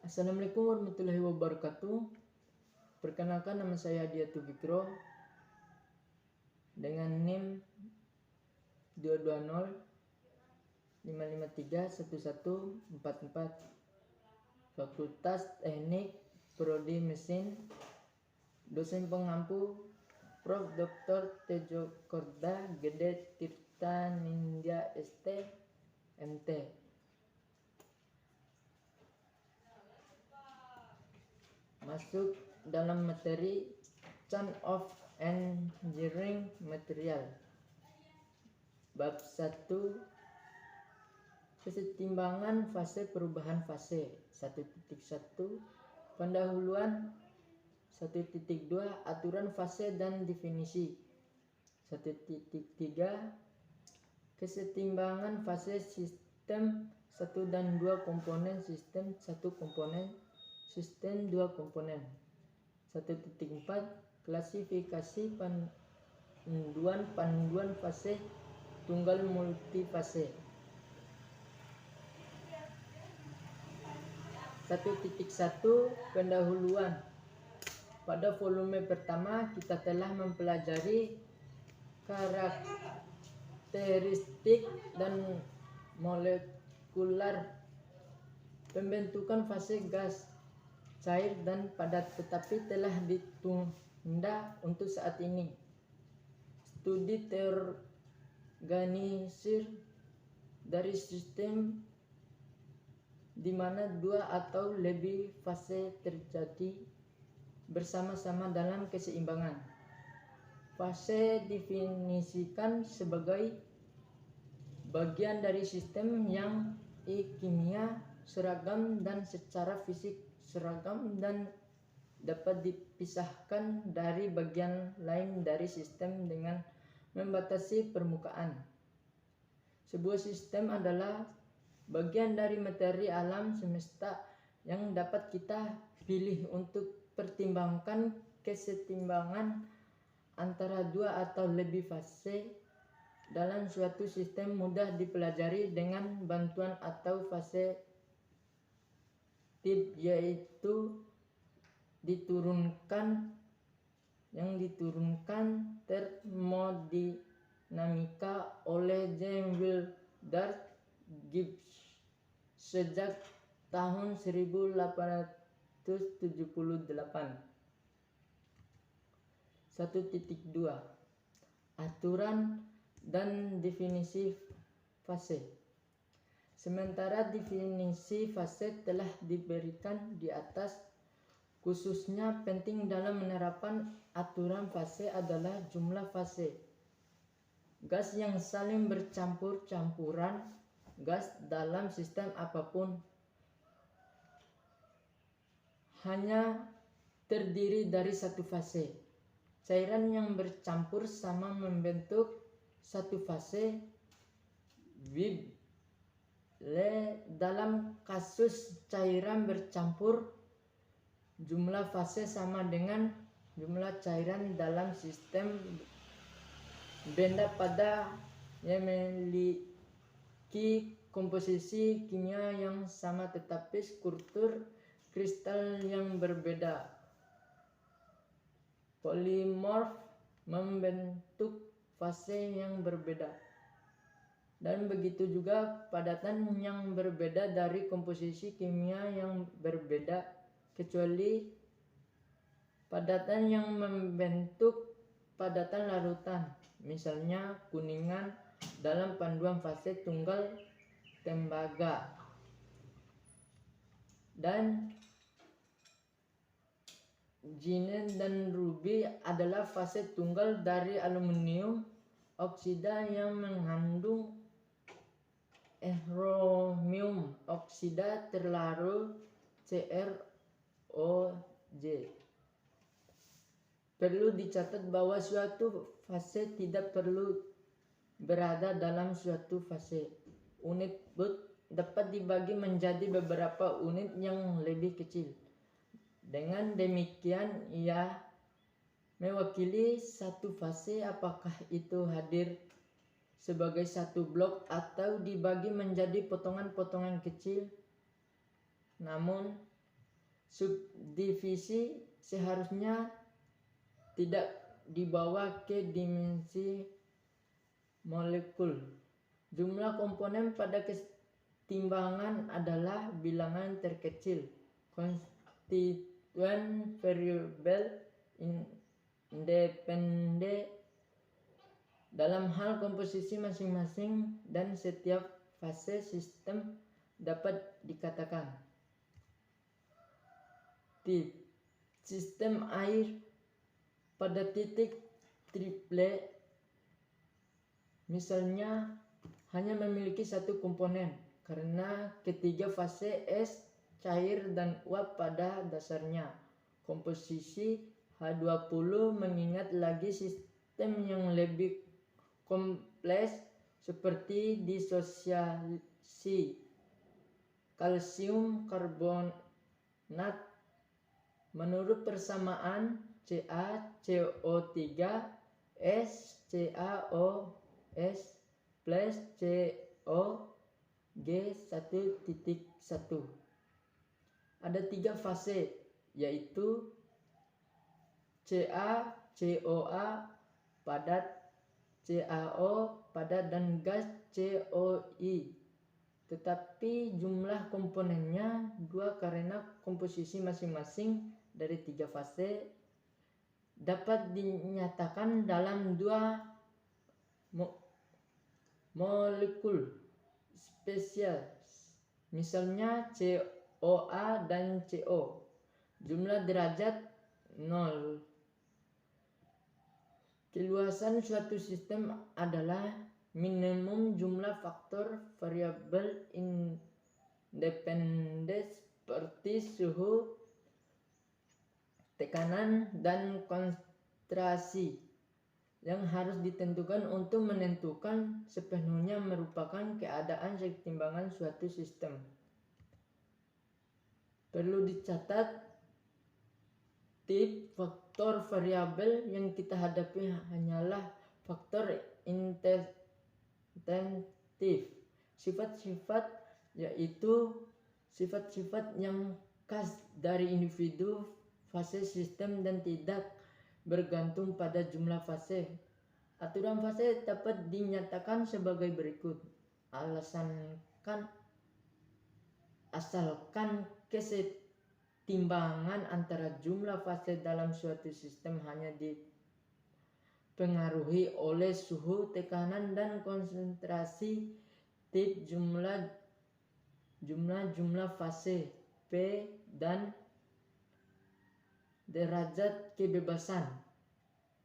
Assalamualaikum warahmatullahi wabarakatuh. Perkenalkan, nama saya Diatu Fikro dengan NIM 220 553 1144, Fakultas Teknik Prodi Mesin, dosen pengampu Prof. Dr. Tejo Korda Gede Tirta Nindya ST MT. Masuk dalam materi Chain of Engineering Material. Bab 1, kesetimbangan fase perubahan fase. 1.1 pendahuluan. 1.2 aturan fase dan definisi. 1.3 kesetimbangan fase sistem 1 dan 2 komponen sistem 1 komponen sistem 2 komponen. 1.4 klasifikasi panduan fase tunggal multifase. 1.1 pendahuluan. Pada volume pertama kita telah mempelajari karakteristik dan molekular pembentukan fase gas, cair dan padat, tetapi telah ditunda untuk saat ini. Studi terorganisir dari sistem di mana 2 atau lebih fase terjadi bersama-sama dalam keseimbangan. Fase definisikan sebagai bagian dari sistem yang kimia seragam dan secara fisik seragam dan dapat dipisahkan dari bagian lain dari sistem dengan membatasi permukaan. Sebuah sistem adalah bagian dari materi alam semesta yang dapat kita pilih untuk pertimbangkan kesetimbangan antara 2 atau lebih fase dalam suatu sistem mudah dipelajari dengan bantuan atau fase tip, yaitu diturunkan termodinamika oleh James Willard Gibbs sejak tahun 1878. 1.2 aturan dan definisi fase. Sementara definisi fase telah diberikan di atas, khususnya penting dalam penerapan aturan fase adalah jumlah fase gas yang saling bercampur-campuran gas dalam sistem apapun hanya terdiri dari satu fase. Cairan yang bercampur sama membentuk satu fase. Dalam kasus cairan bercampur, jumlah fase sama dengan jumlah cairan dalam sistem benda pada yang memiliki komposisi kimia yang sama tetapi struktur kristal yang berbeda. Polimorf membentuk fase yang berbeda. Dan begitu juga padatan yang berbeda dari komposisi kimia yang berbeda, kecuali padatan yang membentuk padatan larutan, misalnya kuningan dalam panduan fase tunggal tembaga dan Zircon dan ruby adalah fase tunggal dari aluminium oksida yang mengandung chromium oksida terlarut CrOJ. Perlu dicatat bahwa suatu fase tidak perlu berada dalam suatu fase. Unit Booth dapat dibagi menjadi beberapa unit yang lebih kecil. Dengan demikian ia mewakili satu fase, apakah itu hadir sebagai satu blok atau dibagi menjadi potongan-potongan kecil. Namun subdivisi seharusnya tidak dibawa ke dimensi molekul. Jumlah komponen pada kesetimbangan adalah bilangan terkecil konstituen variabel independen dalam hal komposisi masing-masing, dan setiap fase sistem dapat dikatakan tip sistem air pada titik triple, misalnya hanya memiliki satu komponen karena ketiga fase es, cair, dan uap pada dasarnya komposisi H20. Mengingat lagi sistem yang lebih kompleks seperti disosiasi kalsium karbonat menurut persamaan CaCO3 S CaOS plus COG1.1. Ada 3 fase, yaitu CaCOA padat, CaO padat, dan gas COI. Tetapi jumlah komponennya 2 karena komposisi masing-masing dari 3 fase dapat dinyatakan dalam 2 molekul spesial, misalnya COA dan CO. Jumlah derajat 0. Keluasan suatu sistem adalah minimum jumlah faktor variabel independen seperti suhu, tekanan, dan konsentrasi yang harus ditentukan untuk menentukan sepenuhnya merupakan keadaan kesetimbangan suatu sistem. Perlu dicatat, tip faktor variabel yang kita hadapi hanyalah faktor intensif. Sifat-sifat yaitu sifat-sifat yang khas dari individu fase sistem dan tidak bergantung pada jumlah fase. Aturan fase dapat dinyatakan sebagai berikut. Asalkan kesetimbangan antara jumlah fase dalam suatu sistem hanya dipengaruhi oleh suhu, tekanan, dan konsentrasi, tip jumlah fase P dan derajat kebebasan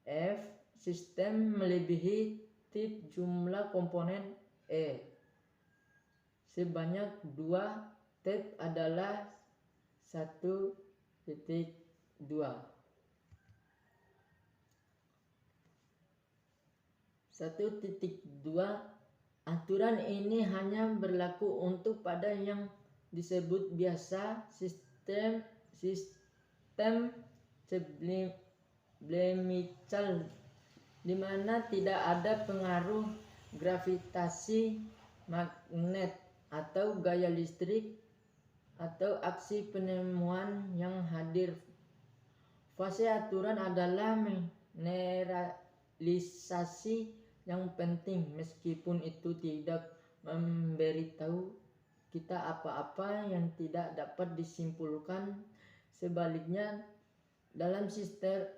F sistem melebihi tip jumlah komponen E sebanyak 2, tip adalah 1.2. 1.2. Aturan ini hanya berlaku untuk pada yang disebut biasa sistem Blemmichal, di mana tidak ada pengaruh gravitasi, magnet, atau gaya listrik atau aksi penemuan yang hadir. Fase aturan adalah mineralisasi yang penting, meskipun itu tidak memberitahu kita apa-apa yang tidak dapat disimpulkan. Sebaliknya, dalam sistem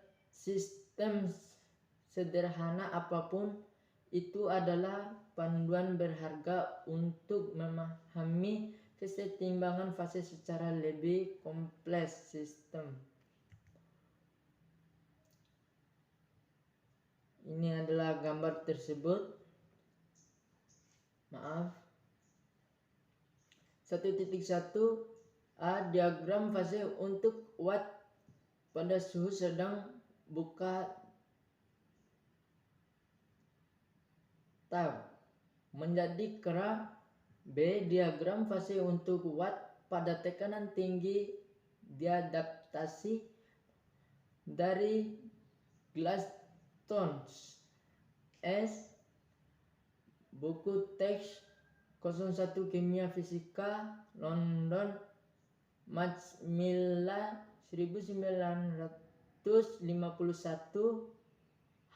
sederhana apapun, itu adalah panduan berharga untuk memahami kesetimbangan fase secara lebih kompleks sistem. Ini adalah gambar tersebut. 1.1a diagram fase untuk watt pada suhu sedang buka tab menjadi kerah. B diagram fase untuk watt pada tekanan tinggi diadaptasi dari Gladstone's S. Buku teks 01 Kimia Fisika London Majmila 1951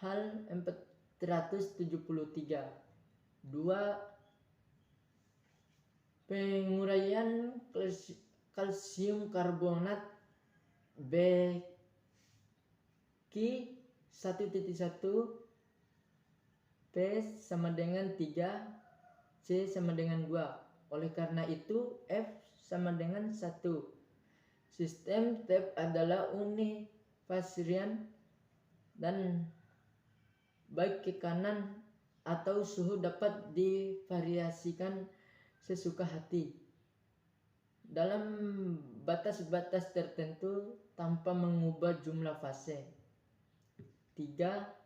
hal 473. 2. Penguraian kalsium karbonat Bq 1.1 P sama dengan 3, C sama dengan 2. Oleh karena itu F sama dengan 1. Sistem TEP adalah univarian dan baik ke kanan atau suhu dapat divariasikan sesuka hati dalam batas-batas tertentu tanpa mengubah jumlah fase. 3.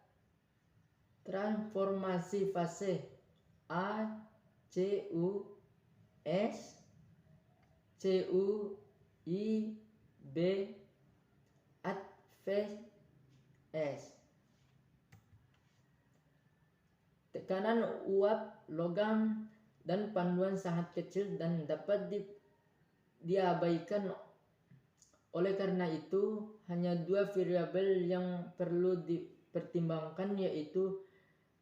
Transformasi fase A CU S CU I B advance S. Tekanan uap logam dan panduan sangat kecil dan dapat diabaikan. Oleh karena itu hanya 2 variabel yang perlu dipertimbangkan, yaitu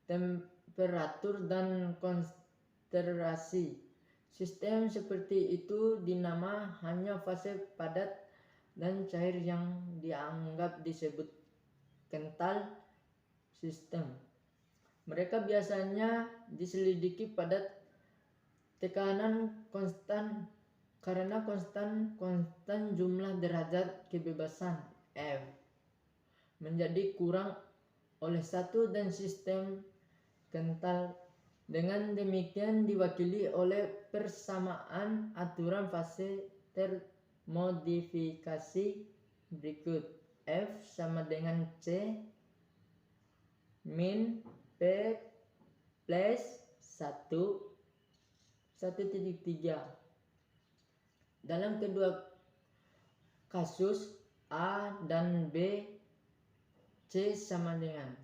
temperatur dan konsentrasi. Sistem seperti itu dinama hanya fase padat dan cair yang dianggap disebut kental sistem. Mereka biasanya diselidiki pada tekanan konstan karena konstan jumlah derajat kebebasan F menjadi kurang oleh 1 dan sistem kental dengan demikian diwakili oleh persamaan aturan fase termodifikasi berikut. F sama dengan C min P plus 1,3. Dalam kedua kasus A dan B, C sama dengan.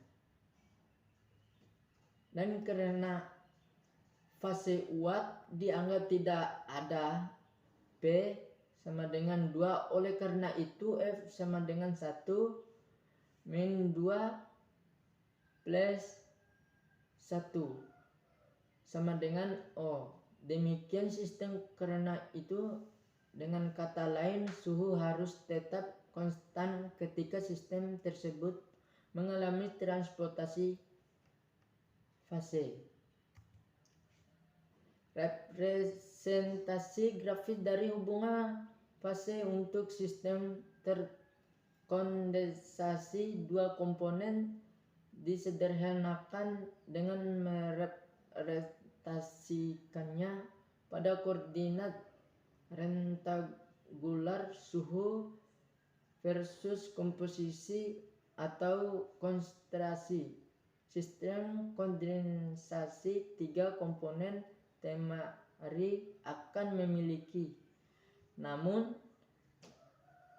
Dan karena fase uap dianggap tidak ada, P sama dengan 2. Oleh karena itu F sama dengan 1 min 2 plus 1 sama dengan O. Demikian sistem. Karena itu dengan kata lain suhu harus tetap konstan ketika sistem tersebut mengalami transportasi fase. Representasi grafis dari hubungan fase untuk sistem terkondensasi dua komponen disederhanakan dengan merepresentasikannya pada koordinat rektangular suhu versus komposisi atau konsentrasi. Sistem kondensasi 3 komponen temari akan memiliki namun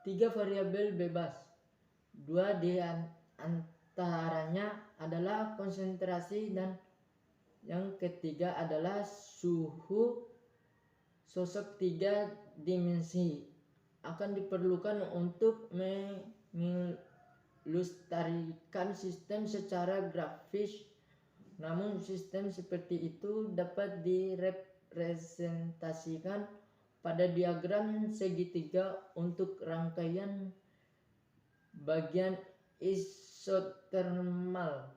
3 variabel bebas. 2 di antaranya adalah konsentrasi dan yang ketiga adalah suhu. Sosok 3 dimensi akan diperlukan untuk melestarikan sistem secara grafis. Namun sistem seperti itu dapat direpresentasikan pada diagram segitiga untuk rangkaian bagian isotermal.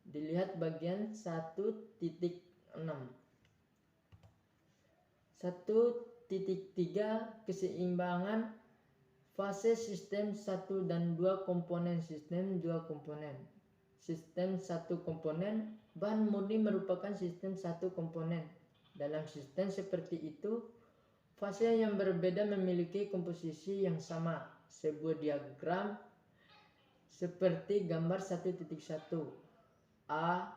Dilihat bagian 1.6. 1.3 Keseimbangan fase sistem 1 dan 2 komponen. Sistem 2 komponen. Sistem 1 komponen. Bahan murni merupakan sistem 1 komponen. Dalam sistem seperti itu, fase yang berbeda memiliki komposisi yang sama. Sebuah diagram seperti gambar 1.1 A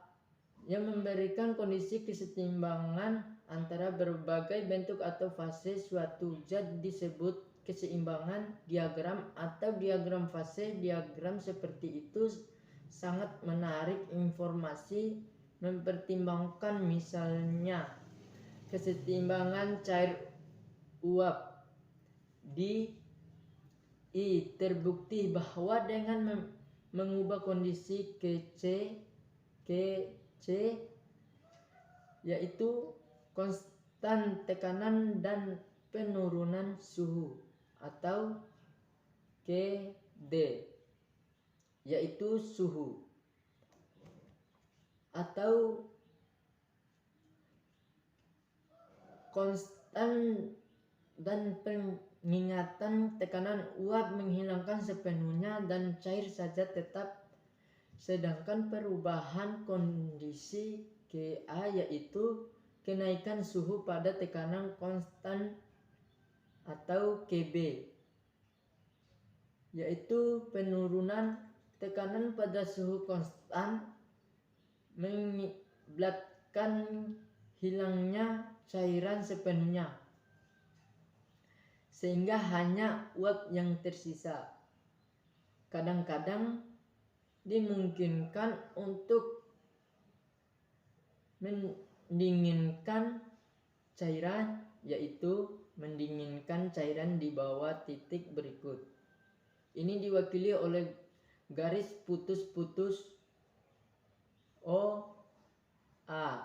yang memberikan kondisi keseimbangan antara berbagai bentuk atau fase suatu zat disebut keseimbangan diagram atau diagram fase. Diagram seperti itu sangat menarik informasi mempertimbangkan misalnya keseimbangan cair uap di I. Terbukti bahwa dengan mengubah kondisi ke C yaitu konstan tekanan dan penurunan suhu, atau ke D yaitu suhu, atau konstan dan pengingatan tekanan uap menghilangkan sepenuhnya dan cair saja tetap, sedangkan perubahan kondisi Ka yaitu kenaikan suhu pada tekanan konstan atau Kb, yaitu penurunan tekanan pada suhu konstan mengakibatkan hilangnya cairan sepenuhnya, sehingga hanya uap yang tersisa. Kadang-kadang dimungkinkan untuk mendinginkan cairan, yaitu mendinginkan cairan di bawah titik berikut. Ini diwakili oleh garis putus-putus OA.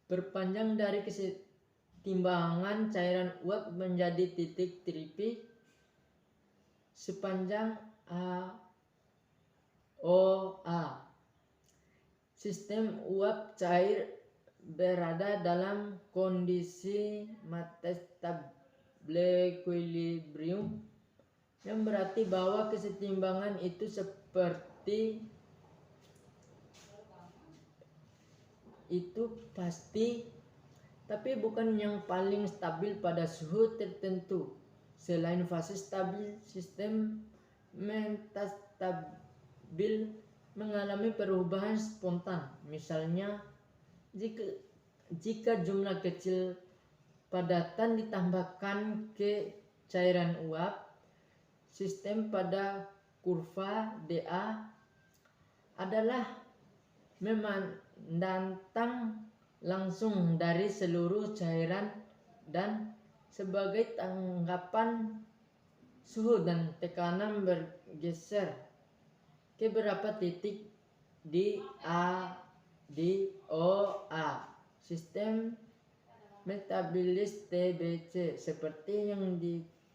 Berpanjang dari kesetimbangan cairan uap menjadi titik tripis sepanjang AOA. Sistem uap cair berada dalam kondisi metastable equilibrium, yang berarti bahwa kesetimbangan itu seperti itu pasti, tapi bukan yang paling stabil pada suhu tertentu. Selain fase stabil, sistem metastabil mengalami perubahan spontan. Misalnya, jika jumlah kecil padatan ditambahkan ke cairan uap, sistem pada kurva dA adalah memandang langsung dari seluruh cairan, dan sebagai tanggapan suhu dan tekanan bergeser ke beberapa titik di OA. Sistem metabilis TBC seperti yang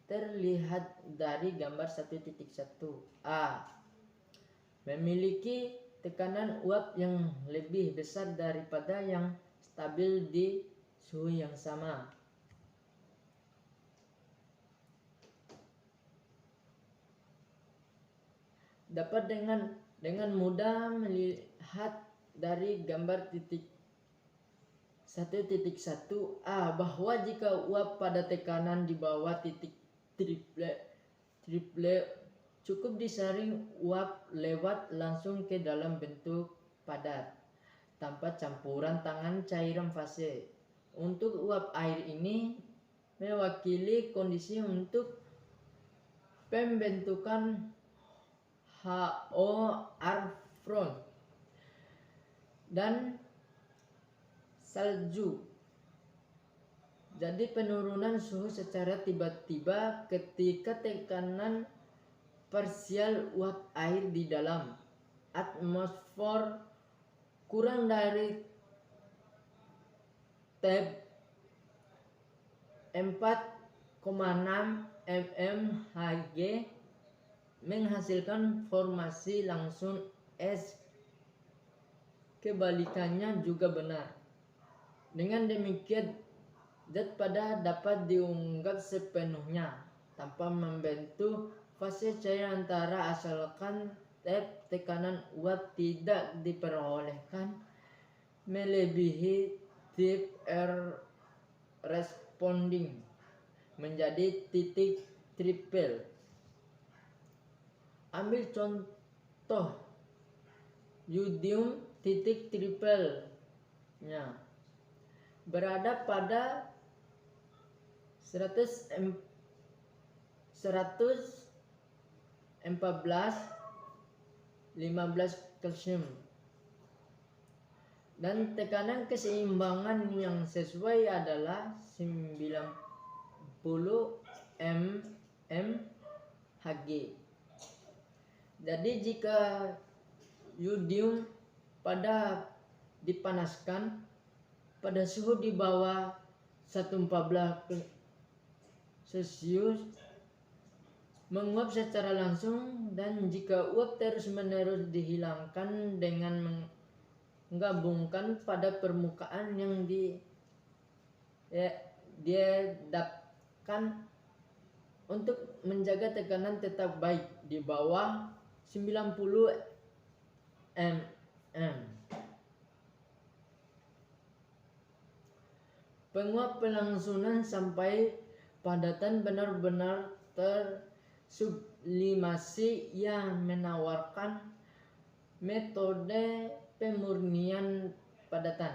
terlihat dari gambar 1.1a memiliki tekanan uap yang lebih besar daripada yang stabil di suhu yang sama. Dapat dengan mudah melihat dari gambar 1.1a bahwa jika uap pada tekanan di bawah titik triple cukup disaring uap lewat langsung ke dalam bentuk padat tanpa campuran tangan cairan fase. Untuk uap air ini mewakili kondisi untuk pembentukan HOR front dan salju. Jadi penurunan suhu secara tiba-tiba ketika tekanan parsial uap air di dalam atmosfer kurang dari tab 4,6 mmHg menghasilkan formasi langsung es. Kebalikannya juga benar. Dengan demikian, zat padat dapat diungkap sepenuhnya tanpa membentuk fase cair antara, asalkan tekanan uap tidak diperbolehkan melebihi tip responding menjadi titik triple. Ambil contoh yodium titik triple nya berada pada 114 15 kalsium, dan tekanan keseimbangan yang sesuai adalah 90 mPa Hg. Jadi jika yodium pada dipanaskan pada suhu di bawah 114 Celcius menguap secara langsung, dan jika uap terus-menerus dihilangkan dengan menggabungkan pada permukaan yang dihadapkan untuk menjaga tekanan tetap baik di bawah 90 mm. Penguap pelangsungan sampai padatan benar-benar tersublimasi yang menawarkan metode pemurnian padatan,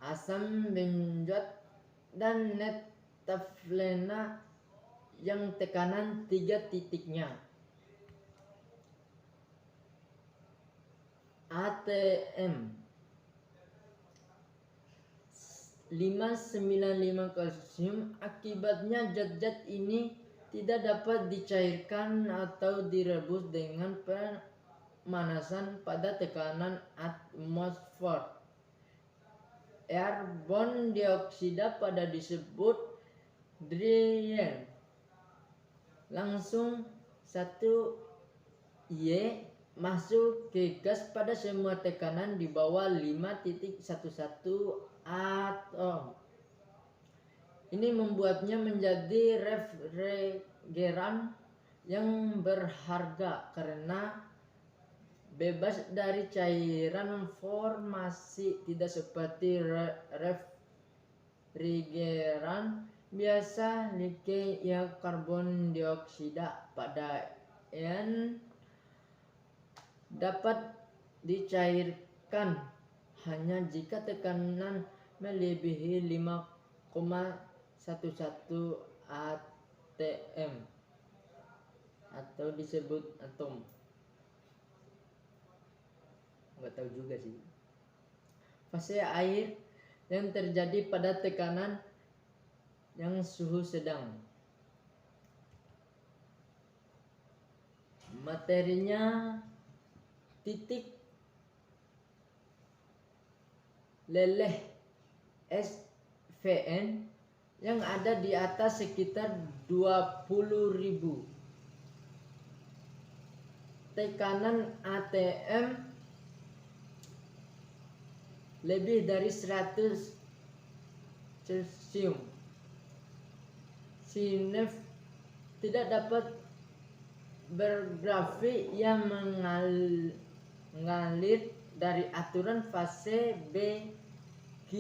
asam benzoat dan netaflena yang tekanan 3 titiknya ATM 595 kalsium. Akibatnya zat-zat ini tidak dapat dicairkan atau direbus dengan pemanasan pada tekanan atmosfer. Airborne dioksida pada disebut dry langsung 1Y masuk ke gas pada semua tekanan di bawah 5.11 atom. Ini membuatnya menjadi refrigeran yang berharga karena bebas dari cairan formasi, tidak seperti refrigeran biasa like ya karbon dioksida pada yang dapat dicairkan hanya jika tekanan melebihi 5,11 atm atau disebut atom. Nggak tahu juga sih. Fase air yang terjadi pada tekanan yang suhu sedang. Materinya titik leleh SVN yang ada di atas sekitar 20.000. Tekanan ATM lebih dari 100 Celcius. Sinef tidak dapat bergrafi yang mengalir dari aturan fase BQ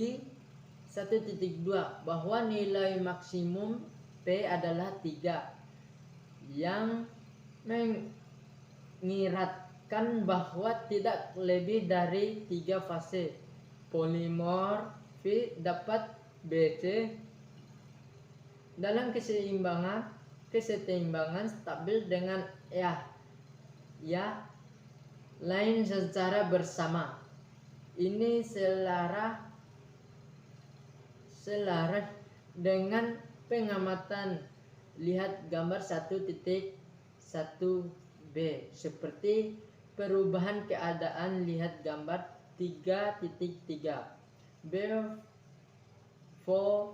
1.2 bahwa nilai maksimum P adalah 3, yang mengiratkan bahwa tidak lebih dari 3 fase polimorfi dapat BC dalam keseimbangan stabil dengan ya lain secara bersama. Ini selaras dengan pengamatan. Lihat gambar 1.1b. Seperti perubahan keadaan, lihat gambar 3.3. For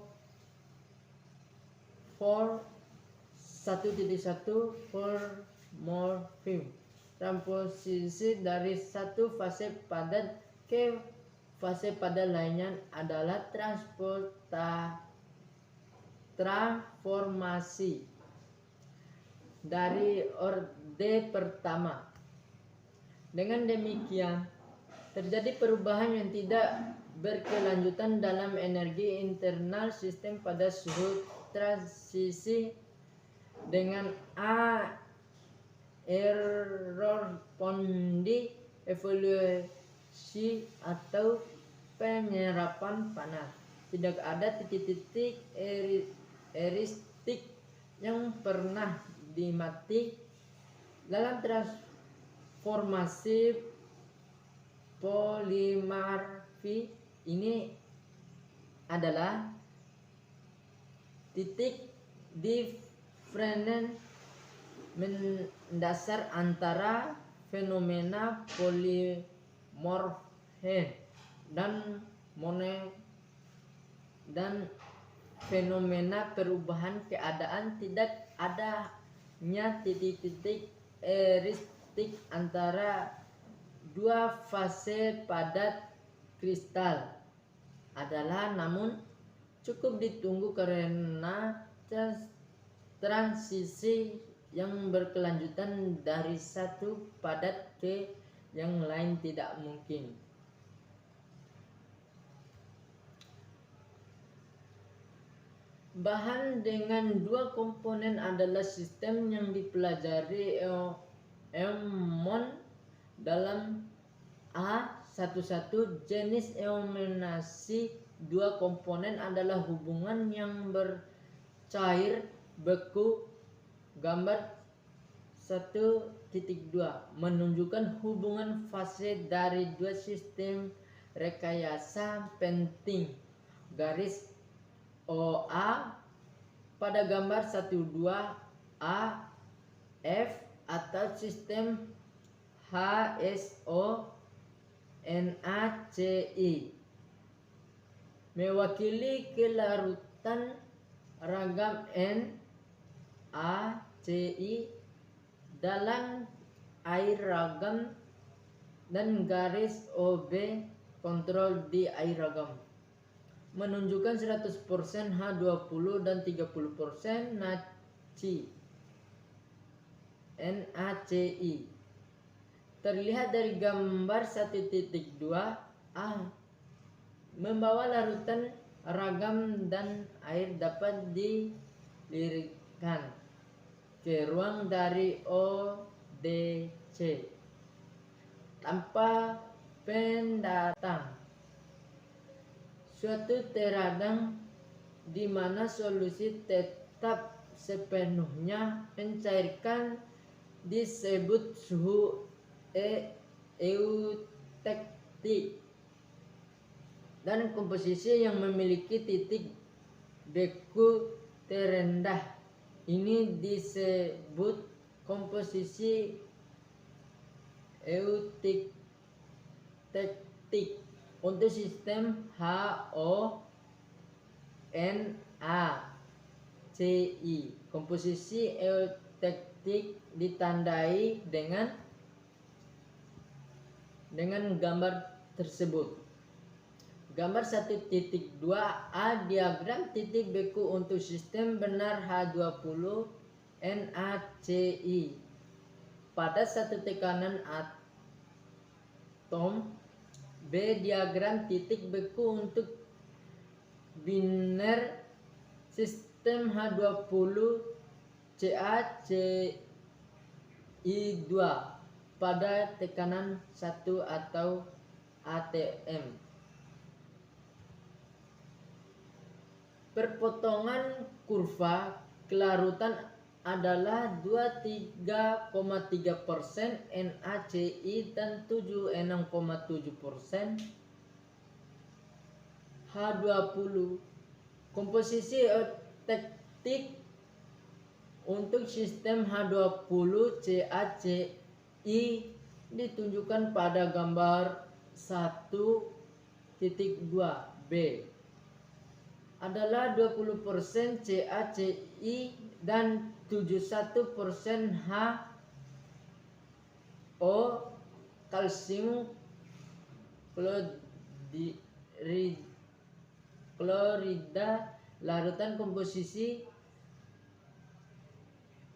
1.1 polymorphism, transposisi dari satu fase padat ke fase padat lainnya adalah transformasi dari orde pertama. Dengan demikian, terjadi perubahan yang tidak berkelanjutan dalam energi internal sistem pada suhu transisi dengan error pondi evolusi atau penyerapan panas. Tidak ada titik-titik eristik yang pernah dimati dalam transformasi polimorfi. Ini adalah titik different mendasar antara fenomena polimorfe dan fenomena perubahan keadaan. Tidak adanya titik-titik eristik antara dua fase padat kristal adalah namun cukup ditunggu karena transisi yang berkelanjutan dari satu padat ke yang lain tidak mungkin. Bahan dengan dua komponen adalah sistem yang dipelajari Eomon dalam A11. Jenis eominasi dua komponen adalah hubungan yang bercair beku. Gambar 1.2 menunjukkan hubungan fase dari dua sistem rekayasa penting garis OA. Pada gambar 1.2 AF atau sistem HSO NaCl mewakili kelarutan ragam NaCl dalam air ragam dan garis OB kontrol di air ragam menunjukkan 100% H20 dan 30% NaCl. Terlihat dari gambar 1.2 membawa larutan ragam dan air dapat dilirikkan ke ruang dari ODC tanpa pendatang. Suatu teradang di mana solusi tetap sepenuhnya mencairkan disebut suhu eutektik, dan komposisi yang memiliki titik beku terendah ini disebut komposisi eutektik. Untuk sistem HONaCl, komposisi eutektik ditandai dengan gambar tersebut. Gambar 1.2 diagram titik beku untuk sistem benar H20 NaCl pada satu tekanan atom. B diagram titik beku untuk biner sistem H20 CaCl2 pada tekanan 1 atau atm. Perpotongan kurva kelarutan adalah 23,3% NaCl dan 76,7% H20. Komposisi eutektik untuk sistem H20 CaCl ditunjukkan pada gambar 1.2 B adalah 20% CaCl dan 71% HO kalsium klorida. Larutan komposisi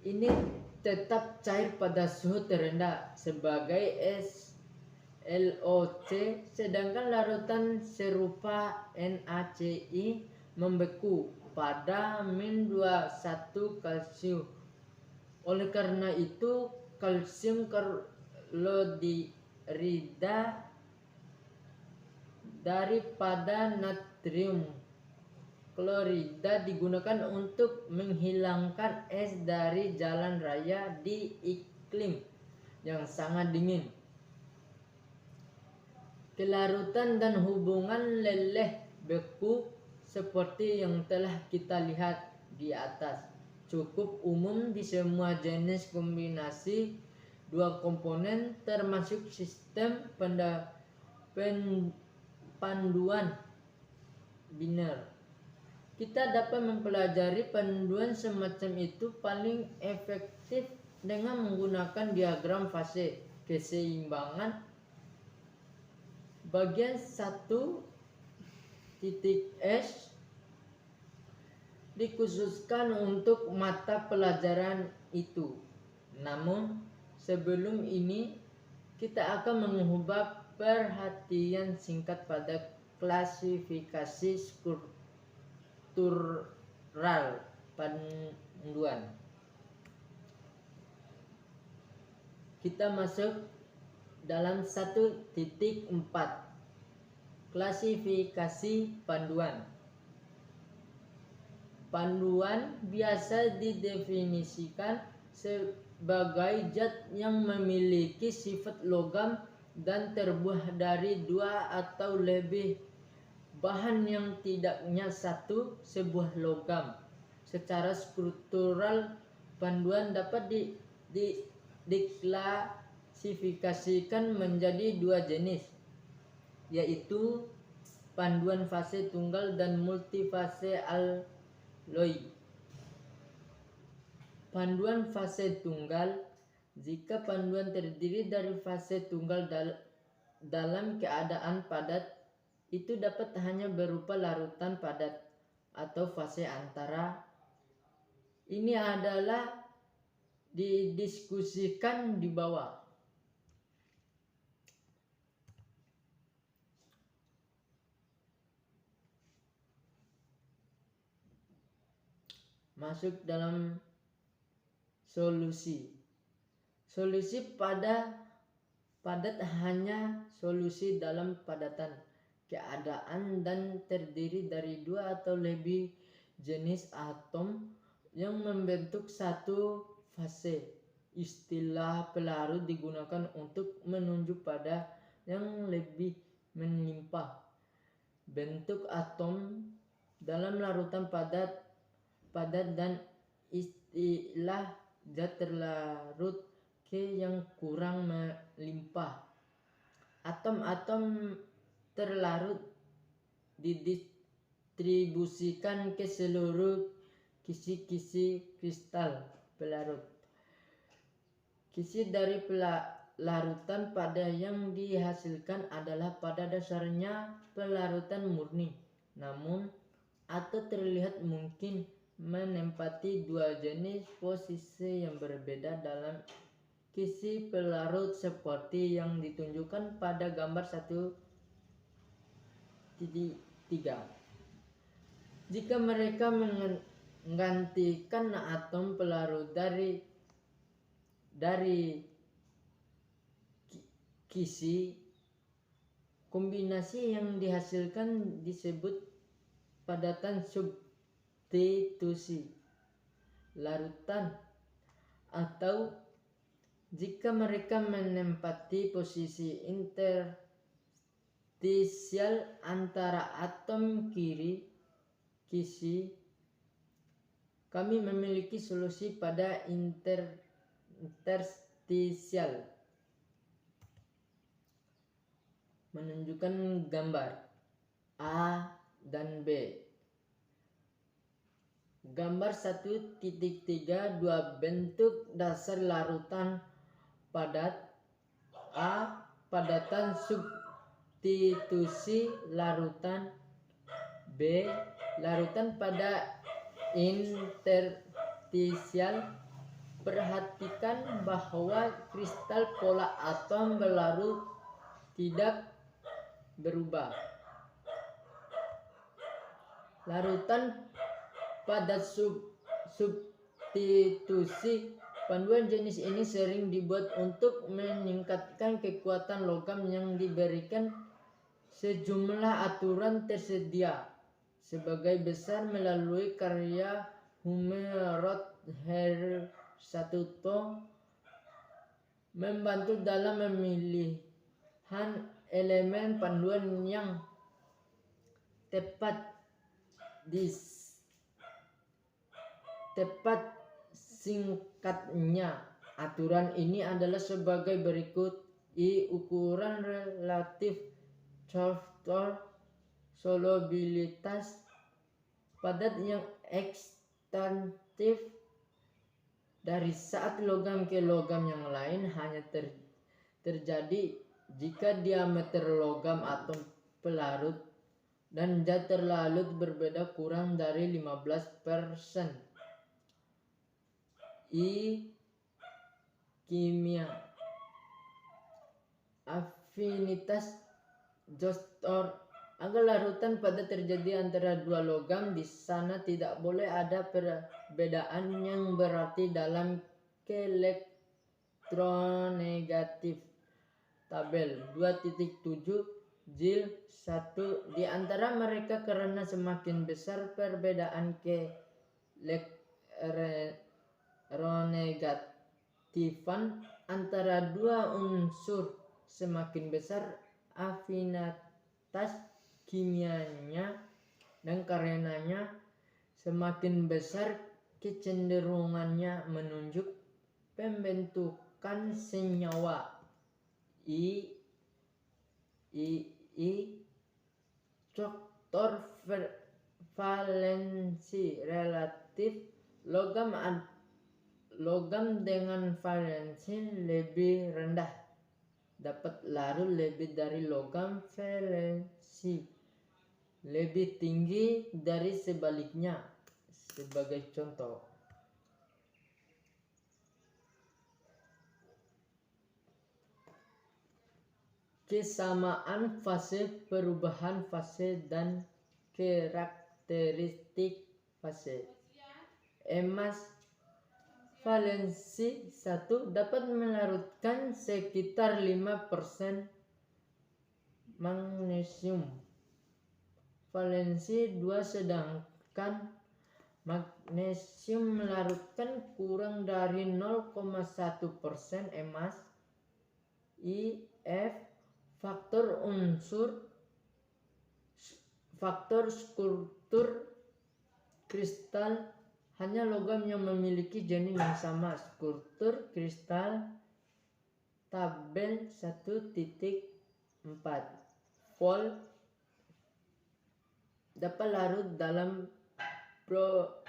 ini tetap cair pada suhu terendah sebagai SLOC, sedangkan larutan serupa NaCl membeku pada -21 kalsium. Oleh karena itu, kalsium klorida daripada natrium klorida digunakan untuk menghilangkan es dari jalan raya di iklim yang sangat dingin. Kelarutan dan hubungan leleh beku seperti yang telah kita lihat di atas cukup umum di semua jenis kombinasi dua komponen termasuk sistem panduan biner. Kita dapat mempelajari panduan semacam itu paling efektif dengan menggunakan diagram fase keseimbangan. Bagian 1.S dikhususkan untuk mata pelajaran itu. Namun sebelum ini kita akan mengubah perhatian singkat pada klasifikasi struktural panduan. Kita masuk dalam 1.4 klasifikasi panduan. Panduan biasa didefinisikan sebagai zat yang memiliki sifat logam dan terbuat dari dua atau lebih bahan yang tidaknya satu sebuah logam. Secara struktural, panduan dapat diklasifikasikan menjadi dua jenis, yaitu panduan fase tunggal dan multifase alloy. Panduan fase tunggal, jika panduan terdiri dari fase tunggal dalam keadaan padat, itu dapat hanya berupa larutan padat atau fase antara. Ini adalah didiskusikan di bawah. Masuk dalam solusi. Solusi padat hanya solusi dalam padatan keadaan dan terdiri dari dua atau lebih jenis atom yang membentuk satu fase. Istilah pelarut digunakan untuk menunjuk pada yang lebih melimpah bentuk atom dalam larutan padat dan istilah zat terlarut ke yang kurang melimpah. Atom-atom terlarut didistribusikan ke seluruh kisi-kisi kristal pelarut. Kisi dari pelarutan pada yang dihasilkan adalah pada dasarnya pelarutan murni, namun atau terlihat mungkin menempati dua jenis posisi yang berbeda dalam kisi pelarut seperti yang ditunjukkan pada gambar 1.3. Jika mereka menggantikan atom pelarut dari kisi, kombinasi yang dihasilkan disebut padatan substitusi larutan, atau jika mereka menempati posisi interstisial antara atom kisi, kami memiliki solusi pada interstisial. Menunjukkan gambar A dan B. Gambar 1.3, dua bentuk dasar larutan padat. A. Padatan substitusi larutan. B. Larutan pada interstisial. Perhatikan bahwa kristal pola atom berlarut tidak berubah. Larutan padat substitusi. Panduan jenis ini sering dibuat untuk meningkatkan kekuatan logam yang diberikan sejumlah aturan tersedia sebagai besar melalui karya Hume-Roth-Herr-Satuto, membantu dalam pemilihan elemen panduan yang tepat Singkatnya, aturan ini adalah sebagai berikut. I. Ukuran relatif faktor solubilitas padat yang ekstensif dari saat logam ke logam yang lain hanya terjadi jika diameter logam atom pelarut dan zat terlarut berbeda kurang dari 15%. I. Kimia. Afinitas Joustor. Agar larutan padat terjadi antara dua logam, di sana tidak boleh ada perbedaan yang berarti dalam elektronegatif. Tabel 2.7 Jil 1 di antara mereka karena semakin besar perbedaan elektronegatifan antara dua unsur, semakin besar afinitas kimianya, dan karenanya semakin besar kecenderungannya menunjuk pembentukan senyawa. I. Faktor valensi relatif. Logam dengan valensi lebih rendah dapat larut lebih dari logam valensi lebih tinggi dari sebaliknya. Sebagai contoh, kesamaan fase, perubahan fase, dan karakteristik fase. Emas valensi 1 dapat melarutkan sekitar 5% magnesium. Valensi 2 sedangkan magnesium melarutkan kurang dari 0,1% emas. F. Faktor struktur kristal. Hanya logam yang memiliki jenis yang sama. Struktur kristal. Tabel 1.4. Volt dapat larut dalam proporsi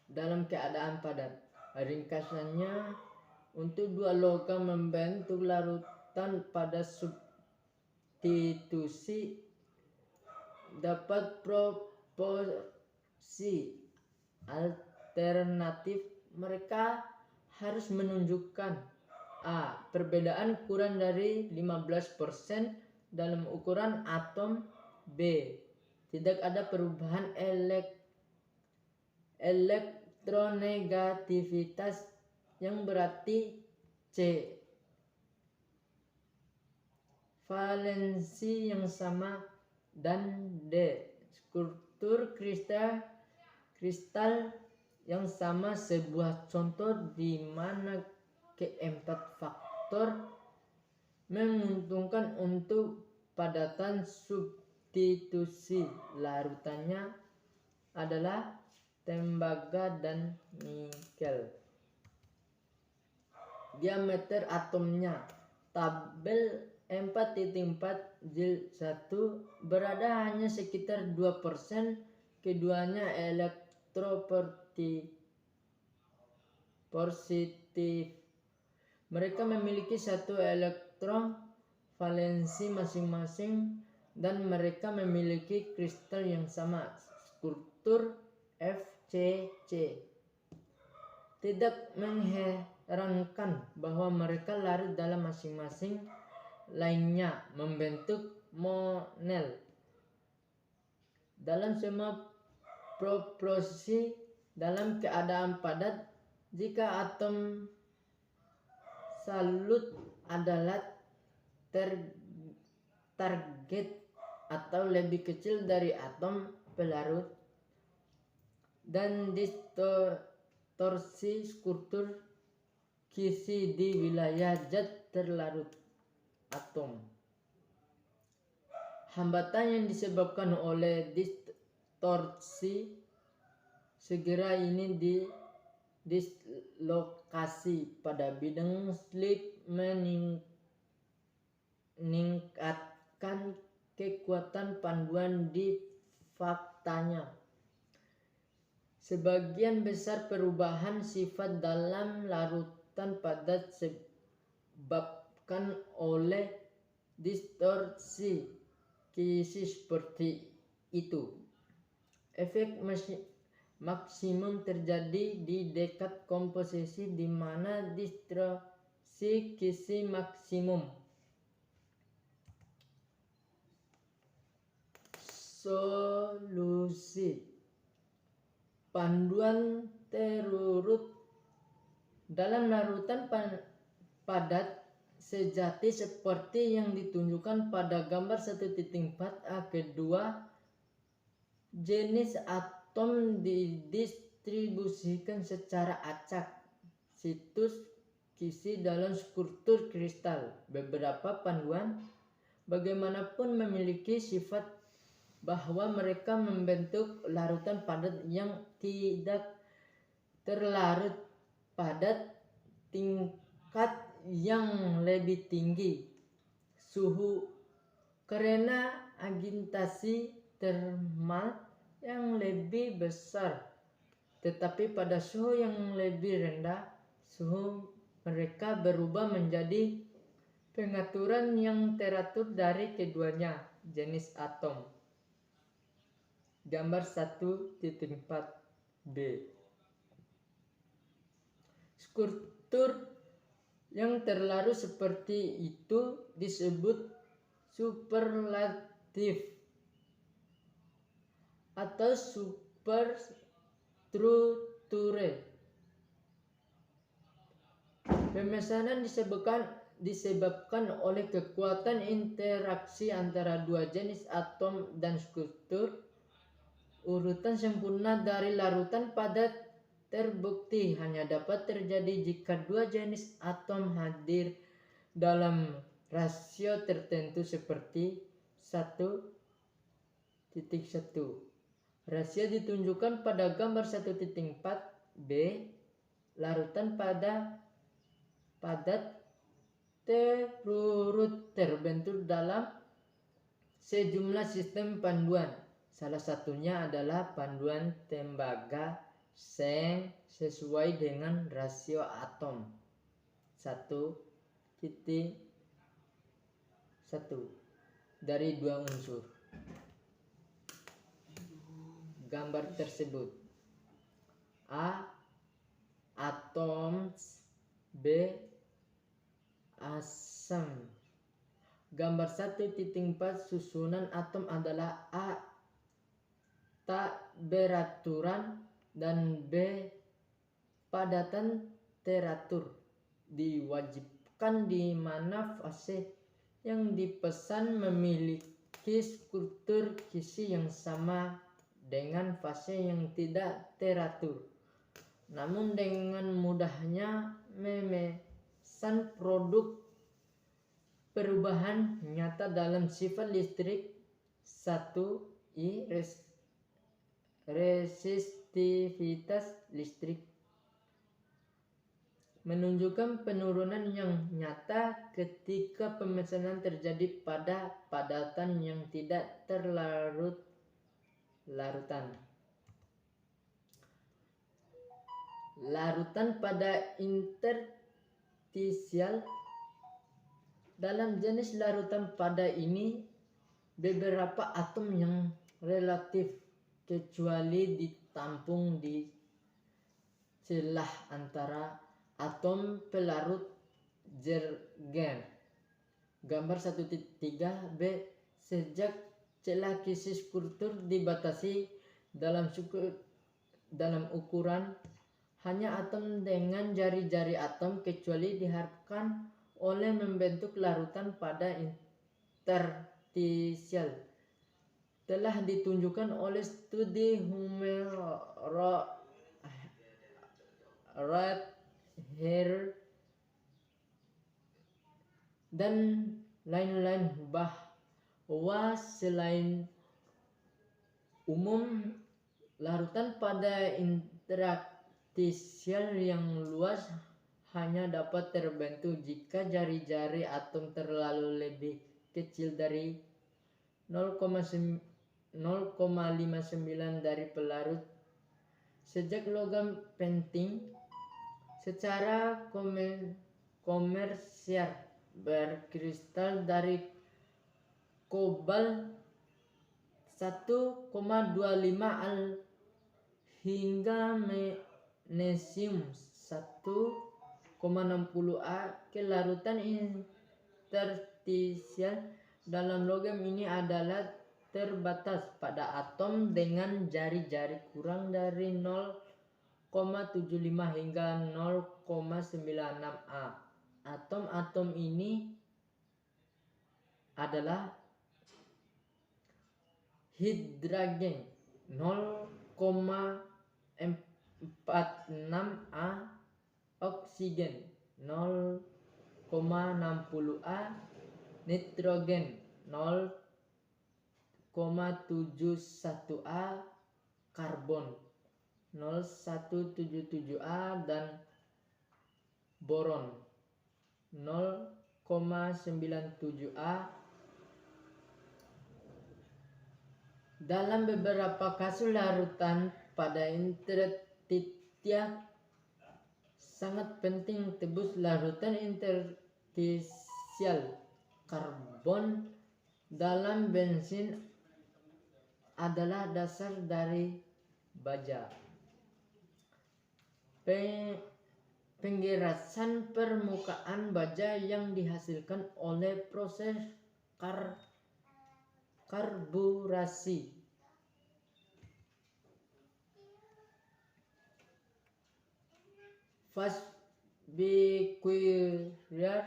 dalam keadaan padat. Ringkasannya, untuk dua logam membentuk larutan pada substitusi dapat proporsi alternatif. Mereka harus menunjukkan A. Perbedaan kurang dari 15% dalam ukuran atom. B. Tidak ada perubahan elektronegativitas yang berarti. C. Valensi yang sama. Dan D. Struktur kristal yang sama. Sebuah contoh di mana keempat faktor menguntungkan untuk padatan substitusi. Larutannya adalah tembaga dan nikel. Diameter atomnya. Tabel 4.4 Jil 1 berada hanya sekitar 2%. Keduanya elektropositif. Mereka memiliki satu elektron valensi masing-masing dan mereka memiliki kristal yang sama. Struktur FCC. Tidak mengherankan bahwa mereka larut dalam masing-masing lainnya membentuk monel. Dalam semua proporsi dalam keadaan padat, jika atom salut adalah target atau lebih kecil dari atom pelarut, dan distorsi struktur kisi di wilayah zat terlarut atom. Hambatan yang disebabkan oleh distorsi Segera ini dislokasi pada bidang slip meningkatkan kekuatan panduan di faktanya. Sebagian besar perubahan sifat dalam larutan padat disebabkan oleh distorsi kisi seperti itu. Efek maksimum terjadi di dekat komposisi di mana distorsi kisi maksimum. Solusi panduan terurut dalam larutan padat sejati seperti yang ditunjukkan pada gambar 1.4a. Kedua jenis atom didistribusikan secara acak situs kisi dalam struktur kristal. Beberapa panduan bagaimanapun memiliki sifat bahwa mereka membentuk larutan padat yang tidak terlarut padat tingkat yang lebih tinggi suhu karena agitasi termal yang lebih besar, tetapi pada suhu yang lebih rendah suhu mereka berubah menjadi pengaturan yang teratur dari keduanya jenis atom. Gambar 1.4b. Struktur yang terlarut seperti itu disebut superlatif atau superstrukture. Pemesanan disebabkan oleh kekuatan interaksi antara dua jenis atom dan struktur. Urutan sempurna dari larutan padat terbukti hanya dapat terjadi jika dua jenis atom hadir dalam rasio tertentu seperti 1:1. Rasio ditunjukkan pada gambar 1.4b. Larutan padat terurut terbentuk dalam sejumlah sistem panduan. Salah satunya adalah panduan tembaga Seng sesuai dengan rasio atom 1:1 dari dua unsur. Gambar tersebut A. Atom, B. Asam. Gambar 1.4 susunan atom adalah A. Tak beraturan dan B. Padatan teratur. Diwajibkan di mana fase yang dipesan memiliki struktur kisi yang sama dengan fase yang tidak teratur. Namun dengan mudahnya memesan produk perubahan nyata dalam sifat listrik 1I resistivitas listrik menunjukkan penurunan yang nyata ketika pemesanan terjadi pada padatan yang tidak terlarut larutan. Larutan pada interstisial. Dalam jenis larutan pada ini beberapa atom yang relatif kecuali ditampung di celah antara atom pelarut Zergen. Gambar 1.3b. Sejak celah kisi struktur dibatasi dalam ukuran hanya atom dengan jari-jari atom kecuali diharapkan oleh membentuk larutan pada interstisial. Telah ditunjukkan oleh studi Rather dan lain-lain bahwa selain umum Larutan pada interstisial yang luas hanya dapat terbentuk jika jari-jari atom terlalu lebih kecil dari 0,59 dari pelarut. Sejak logam penting secara komersial berkristal dari kobalt 1,25 al hingga magnesium 1,60 A ke larutan interstisial dalam logam ini adalah terbatas pada atom dengan jari-jari kurang dari 0,75 hingga 0,96 A. Atom-atom ini adalah hidrogen 0,46 A, oksigen 0,60 A, nitrogen 0,71 A, karbon 0,177 A, dan boron 0,97 A. Dalam beberapa kasus larutan pada interstisial sangat penting tebus larutan interstisial karbon dalam bensin adalah dasar dari baja. Penggerasan permukaan baja yang dihasilkan oleh proses karburasi fast bequeather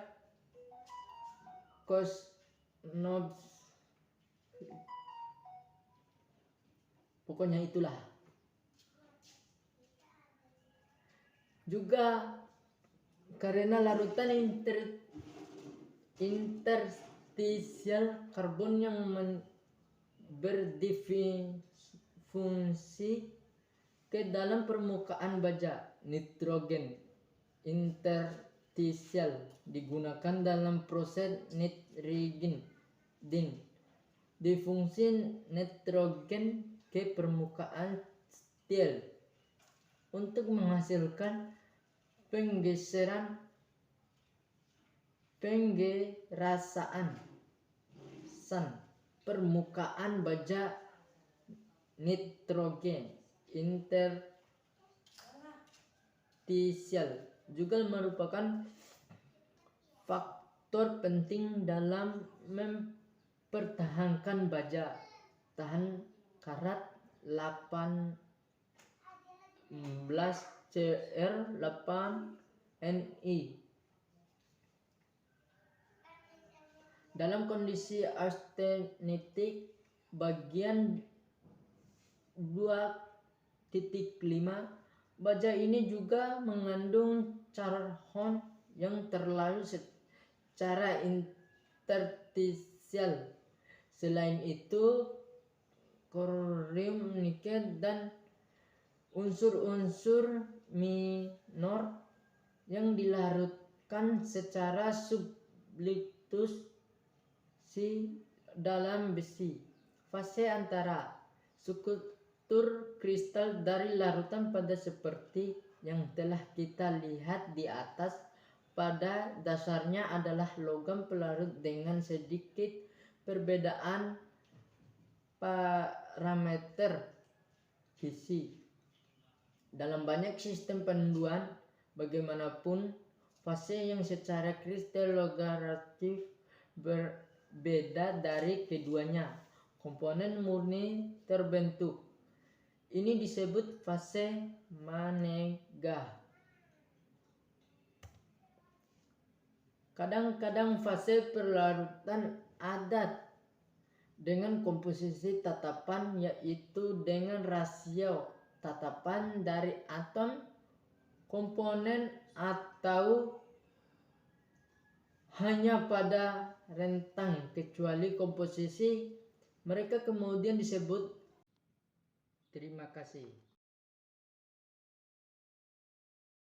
Kosnov, pokoknya itulah. Juga karena larutan interstisial karbon yang berfungsi ke dalam permukaan baja, nitrogen interstisial digunakan dalam proses nitrogen difungsi nitrogen ke permukaan steel untuk menghasilkan penggerasan permukaan baja. Nitrogen interstisial juga merupakan faktor penting dalam mempertahankan baja tahan karat 18Cr8Ni dalam kondisi austenitik. Bagian 2.5 baja ini juga mengandung charhon yang terlalu secara interstisial. Selain itu, korium, nikel, dan unsur-unsur minor yang dilarutkan secara substitusi dalam besi. Fase antara struktur kristal dari larutan pada seperti yang telah kita lihat di atas pada dasarnya adalah logam pelarut dengan sedikit perbedaan parameter fisik. Dalam banyak sistem penentuan, bagaimanapun fase yang secara kristal logaritmik berbeda dari keduanya, komponen murni terbentuk. Ini disebut fase Manegah. Kadang-kadang fase perlarutan adat dengan komposisi tatapan, yaitu dengan rasio tatapan dari atom, komponen, atau hanya pada rentang kecuali komposisi. Mereka kemudian disebut Terima kasih.